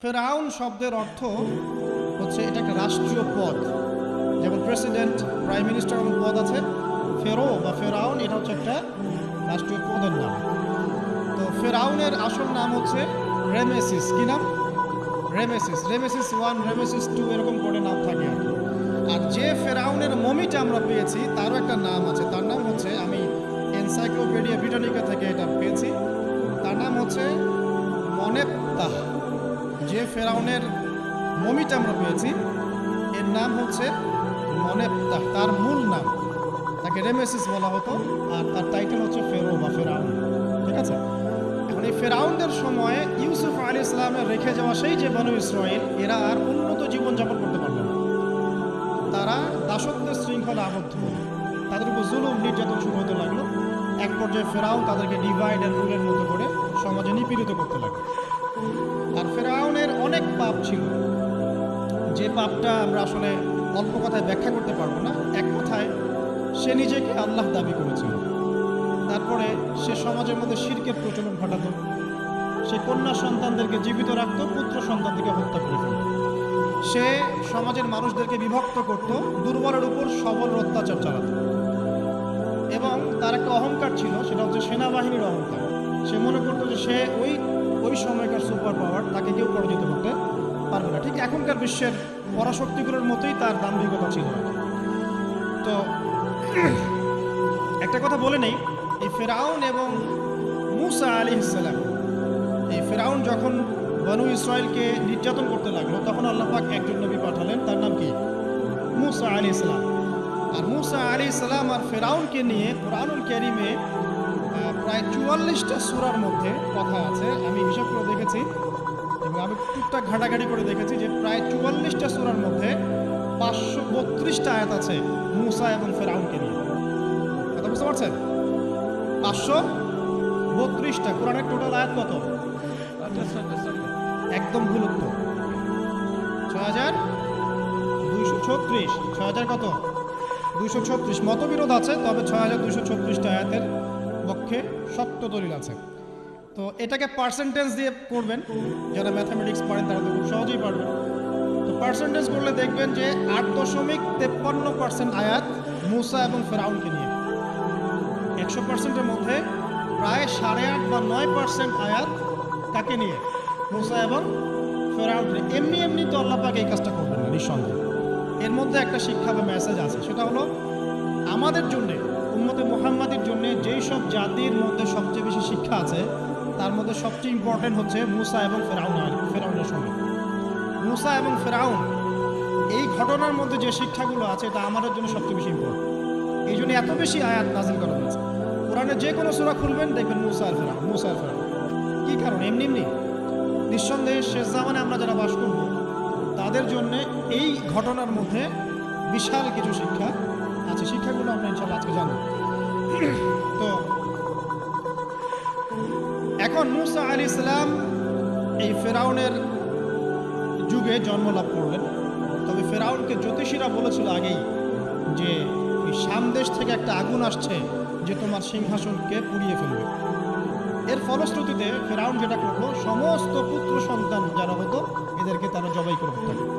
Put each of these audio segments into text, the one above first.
ফেরাউন শব্দের অর্থ হচ্ছে এটা একটা রাষ্ট্রীয় পদ, যেমন প্রেসিডেন্ট, প্রাইম মিনিস্টার এমন পদ আছে। ফেরো বা ফেরাউন এটা হচ্ছে একটা রাষ্ট্রীয় পদের নাম। তো ফেরাউনের আসল নাম হচ্ছে রেমেসিস। কি নাম? রেমেসিস। রেমেসিস 1, রেমেসিস 2 এরকম করে নাম থাকে আর কি। আর যে ফেরাউনের মমিটা আমরা পেয়েছি তারও একটা নাম আছে। তার নাম হচ্ছে, আমি এনসাইক্লোপিডিয়া ব্রিটানিকা থেকে এটা পেয়েছি, তার নাম হচ্ছে মনেপ্তাহ। যে ফেরাউনের মমিটা আমরা পেয়েছি এর নাম হচ্ছে মনেপ্তাহ। তার মূল নাম, তাকে রেমেসিস বলা হতো, আর তার টাইটেল হচ্ছে ফেরো বা ফেরাউন। ঠিক আছে? এখন এই ফেরাউনদের সময় ইউসুফ আলাইহিস সালামের রেখে যাওয়া সেই যে বনু ইসরাইল, এরা আর উন্নত জীবনযাপন করতে পারল না। তারা দাসত্বের শৃঙ্খলা আবদ্ধ হলো, তাদের উপর জুলুম নির্যাতন শুরু হতে লাগলো। এক পর্যায়ে ফেরাউন তাদেরকে ডিভাইড অ্যান্ড রুলের মতো করে সমাজে নিপীড়িত করতে লাগলো। আর ফেরাউনের অনেক পাপ ছিল, যে পাপটা আমরা আসলে অল্প কথায় ব্যাখ্যা করতে পারবো না। এক কথায় সে নিজেকে আল্লাহ দাবি করেছিল। তারপরে সে সমাজের মধ্যে শিরকের প্রচলন ঘটাতো। সে কন্যা সন্তানদেরকে জীবিত রাখতো, পুত্র সন্তানদেরকে হত্যা করে ফেলত। সে সমাজের মানুষদেরকে বিভক্ত করত, দুর্বলের উপর সবল অত্যাচার চালাতো। এবং তার একটা অহংকার ছিল, সেটা হচ্ছে সেনাবাহিনীর অহংকার। সে মনে করতো যে সে ওই সময়কার সুপার পাওয়ার, তাকে কেউ পরাজিত করতে পারবে না। ঠিক এখনকার বিশ্বের পরাশক্তিগুলোর মতোই তার দাম্ভিকতা ছিল। তো একটা কথা বলে নেই, এই ফেরাউন এবং মূসা আলাইহিস সালাম, এই ফেরাউন যখন বনু ইসরাইলকে নির্যাতন করতে লাগলো, তখন আল্লাহ পাক একজন নবী পাঠালেন, তার নাম কি? মূসা আলাইহিস সালাম। আর মূসা আলাইহিস সালাম আর ফেরাউনকে নিয়ে কুরআনুল কারীমে প্রায় 44টা সূরার মধ্যে কথা আছে। আমি হিসাব করে দেখেছি এবং আমি টুকটাক ঘাটাঘাটি করে দেখেছি যে প্রায় 44টা সূরার মধ্যে 532টা আয়াত আছে মূসা এবং ফেরাউনকে নিয়ে। কথা বুঝতে পারছেন? 532টা। কোরআনের টোটাল আয়াত কত? একদম ভুল উত্তর। 6236। 6000 কত? 236। মতবিরোধ আছে, তবে 6236টা আয়াতের পক্ষে শক্ত দলিল আছে। তো এটাকে পার্সেন্টেজ দিয়ে করবেন, যারা ম্যাথামেটিক্স পারেন তারা তো খুব সহজেই পারবেন। তো পার্সেন্টেজ করলে দেখবেন যে 8.53% আয়াত মূসা এবং ফেরাউনকে নিয়ে। 100%-এর মধ্যে প্রায় 8.5 বা 9% আয়াত কাকে নিয়ে? মূসা এবং ফেরাউনকে। এমনি এমনি তো আল্লাহ পাক এই কাজটা করবেন না, নিঃসন্দেহে। এর মধ্যে একটা শিক্ষা বা মেসেজ আছে, সেটা হলো আমাদের জন্যে, উম্মতে মুহাম্মাদের জন্য যেই সব জাতির মধ্যে সবচেয়ে বেশি শিক্ষা আছে, তার মধ্যে সবচেয়ে ইম্পর্টেন্ট হচ্ছে মূসা এবং ফেরাউনের সঙ্গে। মূসা এবং ফেরাউন, এই ঘটনার মধ্যে যে শিক্ষাগুলো আছে এটা আমাদের জন্য সবচেয়ে বেশি ইম্পর্টেন্ট। এই জন্য এত বেশি আয়াত নাজিল করা হয়েছে। কোরআনে যে কোনো সূরা খুলবেন দেখবেন মূসা আর ফেরাউন, মূসা আর ফেরাউন। কী কারণ? এমনি এমনি নিঃসন্দেহে শেষ জামানে আমরা যারা বাস করব তাদের জন্য এই ঘটনার মধ্যে বিশাল কিছু শিক্ষা আছে। শিক্ষাগুলো আমরা ইনশাআল্লাহ আজকে জানব। তো এখন মূসা আলাইহিস সালাম এই ফেরাউনের যুগে জন্মলাভ করলেন। তবে ফেরাউনকে জ্যোতিষীরা বলেছিল আগেই যে এই সামদেশ থেকে একটা আগুন আসছে যে তোমার সিংহাসনকে পুড়িয়ে ফেলবে। এর ফলশ্রুতিতে ফেরাউন যেটা করলো, সমস্ত পুত্র সন্তান যারা হতো এদেরকে তারা জবাই করে হত্যা করল।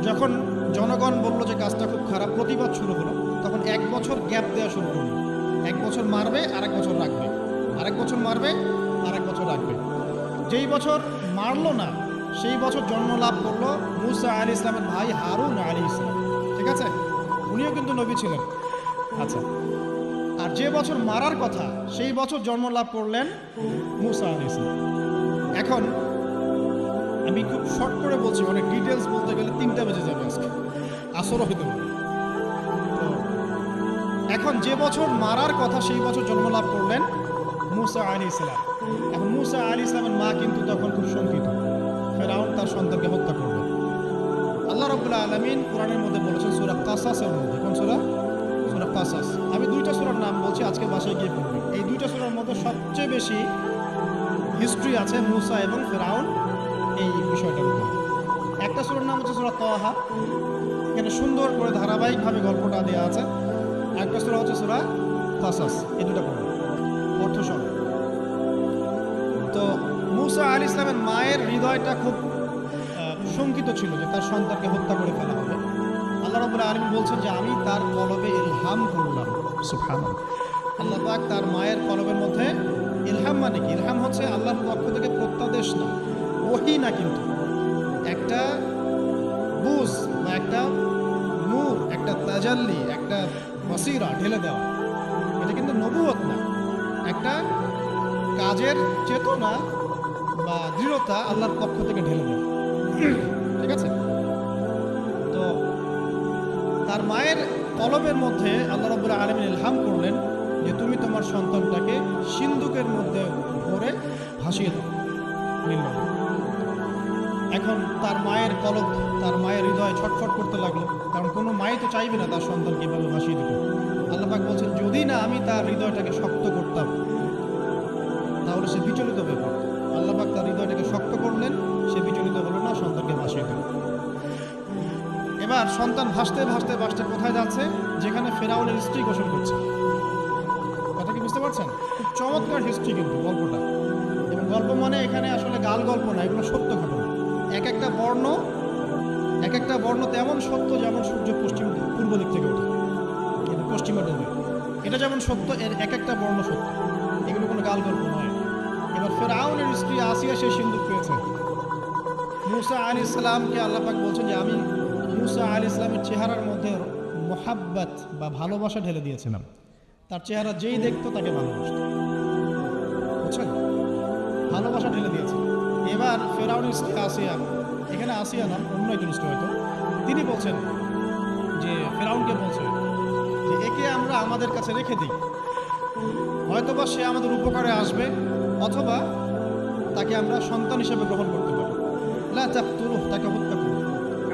যখন জনগণ বলল যে কাজটা খুব খারাপ, প্রতিবাদ শুরু হলো, তখন 1 বছর গ্যাপ দেওয়া শুরু করলো। 1 বছর মারবে, আরেক বছর রাখবে, আরেক বছর মারবে, আরেক বছর রাখবে। যেই বছর মারলো না সেই বছর জন্ম লাভ করলো মূসা আলাইহিস সালামের ভাই হারুন আলাইহিস সালাম। ঠিক আছে? উনিও কিন্তু নবী ছিলেন। আচ্ছা, আর যে বছর মারার কথা সেই বছর জন্ম লাভ করলেন মূসা আলাইহিস সালাম। এখন আমি খুব শর্ট করে বলছি, অনেক ডিটেলস বলতে গেলে 3টা বেজে যাবে, আজকে আসরও হইতে পারে। তো এখন যে বছর মারার কথা সেই বছর জন্ম লাভ করলেন মূসা আলাইহিস সালাম। এখন মূসা আলাইহিস সালামের মা কিন্তু তখন খুব শঙ্কিত, ফেরাউন তার সন্তানকে হত্যা করবে। আল্লাহ রাব্বুল আলামিন কোরআনের মধ্যে বলেছেন সূরা কাসাসের মধ্যে। কোন সূরা? সূরা কাসাস। আমি 2টা সূরার নাম বলছি, আজকে বাসায় গিয়ে পড়বেন। এই 2টা সূরার মধ্যে সবচেয়ে বেশি হিস্ট্রি আছে মূসা এবং ফেরাউন এই বিষয়টার উপর। একটা সূরার নাম হচ্ছে সূরা তাহা, এখানে সুন্দর করে ধারাবাহিকভাবে গল্পটা দেওয়া আছে। একটা সূরা হচ্ছে সূরা কাসাস। এই দুটো পড়ুন, অর্থ সহ। তো মূসা মুসা আলাইহিস সালামের মায়ের হৃদয়টা খুব শঙ্কিত ছিল যে তার সন্তানকে হত্যা করে ফেলা হবে। আল্লাহ রাব্বুল আলামিন বলছেন যে আমি তার কলবে ইলহাম করলাম। সুবহানাল্লাহ। আল্লাহ পাক তার মায়ের কলবের মধ্যে ইলহাম, মানে কি? ইলহাম হচ্ছে আল্লাহর পক্ষ থেকে প্রত্যাদেশ না, ওহী না, কিন্তু একটা বুঝ বা একটা নূর, একটা তাজাল্লি, একটা বসিরা ঢেলে দেওয়া। এটা কিন্তু নবুয়ত না, একটা কাজের চেতনা বা দৃঢ়তা আল্লাহর পক্ষ থেকে ঢেলে দেওয়া। ঠিক আছে? তো তার মায়ের কলবের মধ্যে আল্লাহ রাব্বুল আলামিন ইলহাম করলেন যে তুমি তোমার সন্তানটাকে সিন্ধুকের মধ্যে ভরে ভাসিয়ে দাও নীল নদে। এখন তার মায়ের কলব, তার মায়ের হৃদয় ছটফট করতে লাগলো, কারণ কোনো মাই তো চাইবে না তার সন্তানকে এভাবে ভাসিয়ে দিতে। আল্লাহ পাক বলছেন যদি না আমি তার হৃদয়টাকে শক্ত করতাম তাহলে সে বিচলিত হয়ে পড়ত। আল্লাহ পাক তার হৃদয়টাকে শক্ত করলেন, সে বিচলিত হলো না, সন্তানকে ভাসিয়ে দিল। এবার সন্তান ভাসতে ভাসতে ভাসতে কোথায় যাচ্ছে? যেখানে ফেরাউনের স্ত্রী গোসল করছে। কথা কি বুঝতে পারছেন? খুব চমৎকার হিস্ট্রি কিন্তু গল্পটা। এবং গল্প মানে এখানে আসলে গাল গল্প না, এগুলো সত্য ঘটনা। এক একটা বর্ণ তেমন সত্য যেমন সূর্য পূর্ব দিক থেকে ওঠে এবং পশ্চিমে ডোবে। এটা যেমন সত্য, এর এক একটা বর্ণ সত্য, এগুলো কোনো গাল গল্প নয়। এবার ফেরাউনের স্ত্রী আসিয়া সে সিন্দুক পেয়েছে। মুসা আলাইহিস সালামকে আল্লাহ পাক বলছেন যে আমি মুসা আলাইহিস সালামের চেহারার মধ্যে মোহাব্বত বা ভালোবাসা ঢেলে দিয়েছিলাম। তার চেহারা যেই দেখতো তাকে ভালোবাসত, বুঝছেন? ভালোবাসা ঢেলে দিয়েছে। এবার ফেরাউনের স্ত্রী আসিয়া, এখানে আসিয়া নাম, অন্য একজন স্ত্রী হয়তো, তিনি বলছেন যে ফেরাউনকে বলছে যে একে আমরা আমাদের কাছে রেখে দিই, হয়তোবা সে আমাদের উপকারে আসবে, অথবা তাকে আমরা সন্তান হিসেবে গ্রহণ করতে পারি। লা তাকতুলুহু, তাকে হত্যা করুন।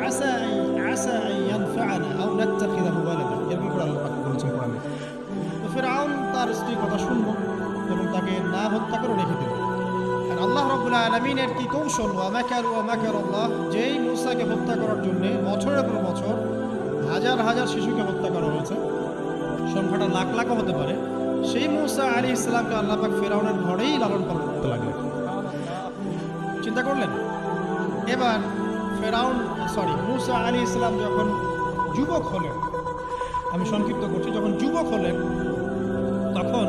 আসা আন ইয়ানফা'না আও নাত্তাখিযাহু ওয়ালাদা, এরকম করে আল্লাহ পাক বলেছেন কোরআনে। তো ফেরাউন তার স্ত্রীর কথা শুনল এবং তাকে না হত্যা করে রেখে দিল। আর আল্লাহ রাব্বুল আলামিনের কি কৌশল! ওয়া মাকারু ওয়া মাকারাল্লাহ, যেই মূসাকে হত্যা করার জন্য বছরের পর বছর হাজার হাজার শিশুকে হত্যা করা হয়েছে, সংখ্যাটা লাখ লাখও হতে পারে, সেই মূসা আলাইহিস সালামকে আল্লাহ পাক ফেরাউনের ঘরেই লালন পালন করতে লাগলেন। চিন্তা করলেন? এবার মূসা আলাইহিস সালাম যখন যুবক হলেন, আমি সংক্ষিপ্ত করছি, যখন যুবক হলেন তখন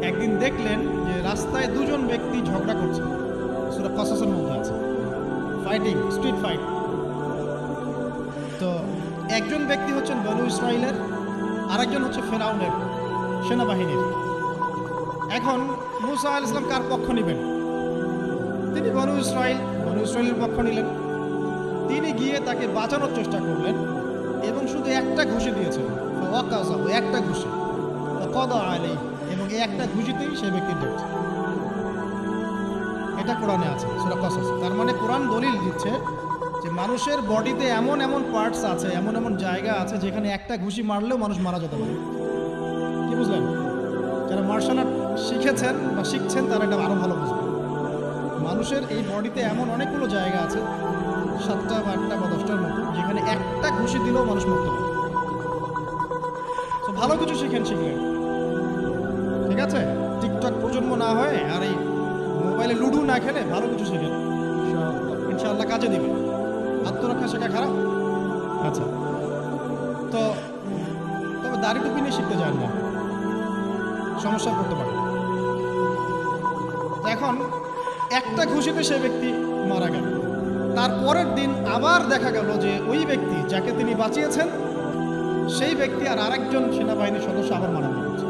একদিন দেখলেন যে রাস্তায় দুজন ব্যক্তি ঝগড়া করছে। সূরা কসসের মধ্যে আছে, ফাইটিং, স্ট্রিট ফাইট। তো একজন ব্যক্তি হচ্ছেন বনু ইসরাইলের, আরেকজন হচ্ছে ফেরাউনের সেনাবাহিনীর। এখন মূসা আলাইহিস সালাম কার পক্ষ নেবেন? তিনি বনু ইসরাইলের পক্ষ নিলেন। তিনি গিয়ে তাকে বাঁচানোর চেষ্টা করলেন এবং শুধু একটা ঘুষি দিয়েছেন, একটা ঘুষি, এবং এই একটা ঘুষিতেই সেই ব্যক্তির ডেথ। এটা কোরআনে আছে, সূরা কসস। তার মানে কোরআন দলিল দিচ্ছে যে মানুষের বডিতে এমন এমন পার্টস আছে, এমন এমন জায়গা আছে যেখানে একটা ঘুষি মারলেও মানুষ মারা যেতে পারে। কি বুঝলেন? যারা মার্শাল আর্ট শিখেছেন বা শিখছেন তারা এটা আরও ভালো বুঝবেন। মানুষের এই বডিতে এমন অনেকগুলো জায়গা আছে, 7টা বা 8টা বা 10টার মতো, যেখানে একটা ঘুষি দিলেও মানুষ মরতে পারে। তো ভালো কিছু শিখলেন, ঠিক আছে? টিকটক প্রজন্ম না হয় আর এই মোবাইলে লুডু না খেলে ভালো কিছু শিখেন, ইনশাআল্লাহ কাজে দিবে। আত্মরক্ষা শেখা খারাপ? আচ্ছা, তো তবে দাড়ি টুপি নিয়ে শিখতে যান না, সমস্যা করতে পারে। এখন একটা ঘুষিতে সেই ব্যক্তি মারা গেল। তার পরের দিন আবার দেখা গেল যে ওই ব্যক্তি যাকে তিনি বাঁচিয়েছেন সেই ব্যক্তি আর আরেকজন সেনাবাহিনীর সদস্য আবার মারা গেছে।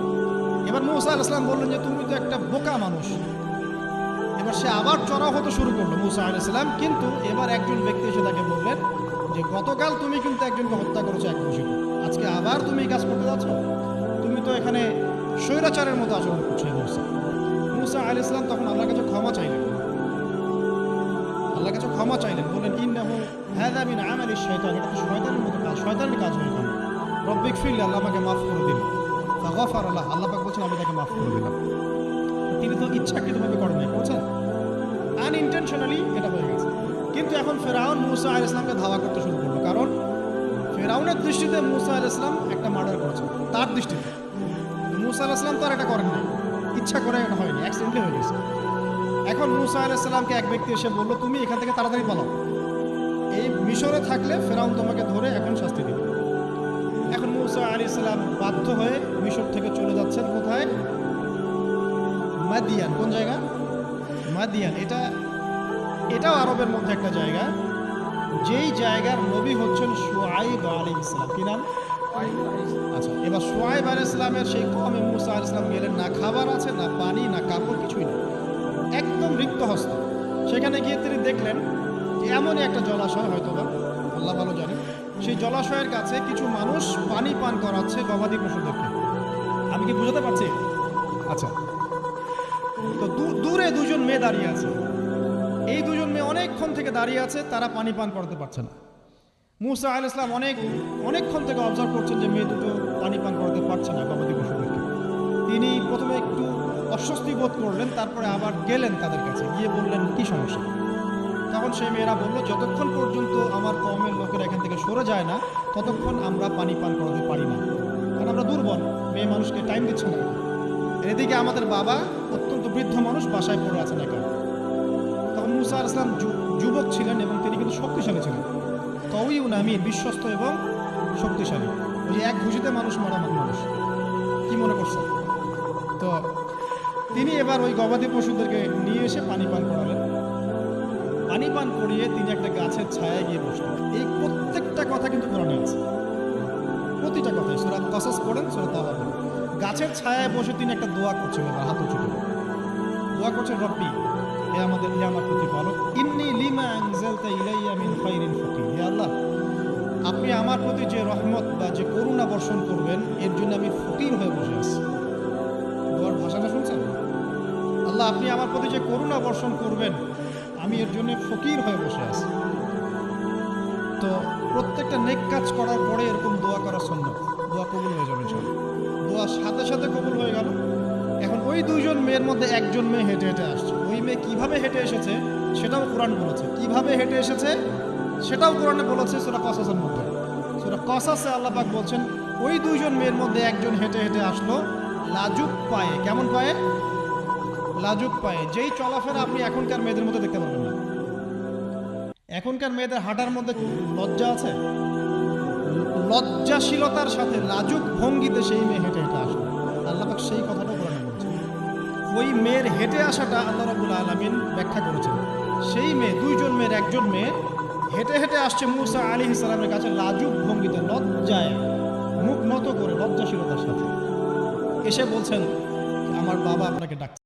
এবার মূসা আলাইহিস সালাম বললেন যে তুমি তো একটা বোকা মানুষ। এবার সে আবার চড়াও হতে শুরু করলো মূসা আলাইহিস সালাম, কিন্তু এবার একজন ব্যক্তি এসে তাকে বললেন যে গতকাল তুমি কিন্তু একজনকে হত্যা করেছো এক ঘুষিতে, আজকে আবার তুমি এই কাজ করতে যাচ্ছ, তুমি তো এখানে স্বৈরাচারের মতো আচরণ করছো। মূসা আলাইহিস সালাম তখন আল্লাহর কাছে ক্ষমা চাইলেন, বললেন ইন্নাহু হাযা মিন আমালিশ শাইতান, এটা তো শয়তানের মতো কাজ, শয়তানের কাজ হয়ে গেল। রব্বিক ফিরলি, আল্লাহ আমাকে মাফ করে দিন। ফাগফার আল্লাহ, আল্লাহ পাক বলছেন আমি তাকে মাফ করে দিলাম। তিনি তো ইচ্ছাকৃতভাবে করেন নাই, বলছেন আনইনটেনশনালি এটা হয়ে গেছে। কিন্তু এখন ফেরাউন মূসা আলাইহিস সালামকে ধাওয়া করতে শুরু করলো, কারণ ফেরাউনের দৃষ্টিতে মূসা আলাইহিস সালাম একটা মার্ডার করেছে, তার দৃষ্টিতে। মূসা আলাইহিস সালাম তো আর এটা করেন নাই, ইচ্ছা করে এটা হয়নি, অ্যাক্সিডেন্টলি হয়ে গেছে। এখন মুসা আলাইহিস সালামকে এক ব্যক্তি এসে বলল, তুমি এখান থেকে তাড়াতাড়ি পালাও, এই মিশরে থাকলে ফেরাউন তোমাকে ধরে এখন শাস্তি দিবে। এখন মুসা আলাইহিস সালাম বাধ্য হয়ে মিশর থেকে চলে যাচ্ছেন কোথায়? মাদিয়ান। কোন জায়গা? মাদিয়ান। এটাও আরবের মধ্যে একটা জায়গা, যেই জায়গার নবী হচ্ছেন শুআয়ব আলাইহিস সালাম। কি নাম? আচ্ছা, এবার শুআয়ব আলাইহিস সালামের সেই কওমে মুসা আলাইহিস সালাম গেলেন, না খাবার আছে, না পানি, না কাপড়, কিছুই নেই, একদম রিক্ত হস্ত। সেখানে গিয়ে তিনি দেখলেন যে এমনই একটা জলাশয়, হয়তোবা আল্লাহ ভালো জানেন, সেই জলাশয়ের কাছে কিছু মানুষ পানি পান করাচ্ছে গবাদি পশুদেরকে। আমি কি বুঝাতে পারছি? আচ্ছা, তো দূরে দুজন মেয়ে দাঁড়িয়ে আছে। এই দুজন মেয়ে অনেকক্ষণ থেকে দাঁড়িয়ে আছে, তারা পানি পান করতে পারছে না। মুসা আলাইহিস সালাম অনেকক্ষণ থেকে অবজার্ভ করছেন যে মেয়ে দুটো পানি পান করতে পারছে না গবাদি পশুদেরকে। তিনি প্রথমে একটু অস্বস্তি বোধ করলেন, তারপরে আবার গেলেন তাদের কাছে, গিয়ে বললেন কি সমস্যা। তখন সেই মেয়েরা বলল, যতক্ষণ পর্যন্ত আমার কওমের লোকেরা এখান থেকে সরে যায় না, ততক্ষণ আমরা পানি পান করাতে পারি না, কারণ আমরা দুর্বল, মেয়ে মানুষকে টাইম দিচ্ছে না। এদিকে আমাদের বাবা অত্যন্ত বৃদ্ধ মানুষ, বাসায় পড়ে আছেন একা। তখন মুসা আলাইহিস সালাম যুবক ছিলেন এবং তিনি কিন্তু শক্তিশালী ছিলেন, কওয়িউন আমিন, বিশ্বস্ত এবং শক্তিশালী। ওই যে এক ঘুষিতে মানুষ মারা মানুষ, কি মনে করছেন? তো তিনি এবার ওই গবাদি পশুদেরকে নিয়ে এসে পানি পান করালেন। পানি পান করিয়ে তিনি একটা গাছের ছায়ায় গিয়ে বসলেন। এই প্রত্যেকটা কথা কিন্তু কোরআনে আছে, প্রতিটা কথাই। সূরা কসস পড়েন, সূরা তাওবা পড়েন। গাছের ছায়ায় বসে তিনি একটা দোয়া করছেন, এবার হাত উঁচু করে দোয়া করছেন, রব্বি, হে আমার প্রতিপালক, ইন্নী লিমা আনজালতা ইলাইয়া মিন খাইরিন ফাকির। হে আল্লাহ, আপনি আমার প্রতি যে রহমত বা যে করুণা বর্ষণ করবেন, এর জন্য আমি ফকির হয়ে বসে আছি। দোয়ার ভাষাটা শুনছেন? আল্লাহ, আপনি আমার প্রতি যে করুণা বর্ষণ করবেন, আমি এর জন্য ফকির হয়ে বসে আছি। তো প্রত্যেকটা নেক কাজ করার পরে এরকম দোয়া করা সুন্নাত, দোয়া কবুল হয়ে যাবে ইনশাআল্লাহ। দোয়া সাথে সাথে কবুল হয়ে গেল। এখন ওই দুইজন মেয়ের মধ্যে একজন মেয়ে হেঁটে হেঁটে আসছে। ওই মেয়ে কিভাবে হেঁটে এসেছে সেটাও কোরআন বলেছে, কিভাবে হেঁটে এসেছে সেটাও কোরআনে বলেছে সূরা কসসের মধ্যে। সূরা কসসে আল্লাহ পাক বলছেন, ওই দুইজন মেয়ের মধ্যে একজন হেঁটে হেঁটে আসলো লাজুক পায়ে। কেমন পায়ে? লাজুক পায়ে। যেই চলাফেরা আপনি এখনকার মেয়েদের মধ্যে দেখতে পারবেন না। এখনকার মেয়েদের হাঁটার মধ্যে লজ্জা আছে, লজ্জাশীলতার সাথে লাজুক ভঙ্গিতে সেই মেয়ে হেঁটে হেঁটে আসলো। আল্লাহ পাক সেই কথাটা কোরআনে বলছেন। ওই মেয়ের হেঁটে আসাটা আল্লাহ রাব্বুল আলামিন ব্যাখ্যা করেছেন। সেই মেয়ে, দুইজন মেয়ের একজন মেয়ে হেঁটে হেঁটে আসছে মুসা আলাইহিস সালামের কাছে লাজুক ভঙ্গিতে, লজ্জায় মুখ নত করে, লজ্জাশীলতার সাথে এসে বলছেন, আমার বাবা আপনাকে ডাকছে।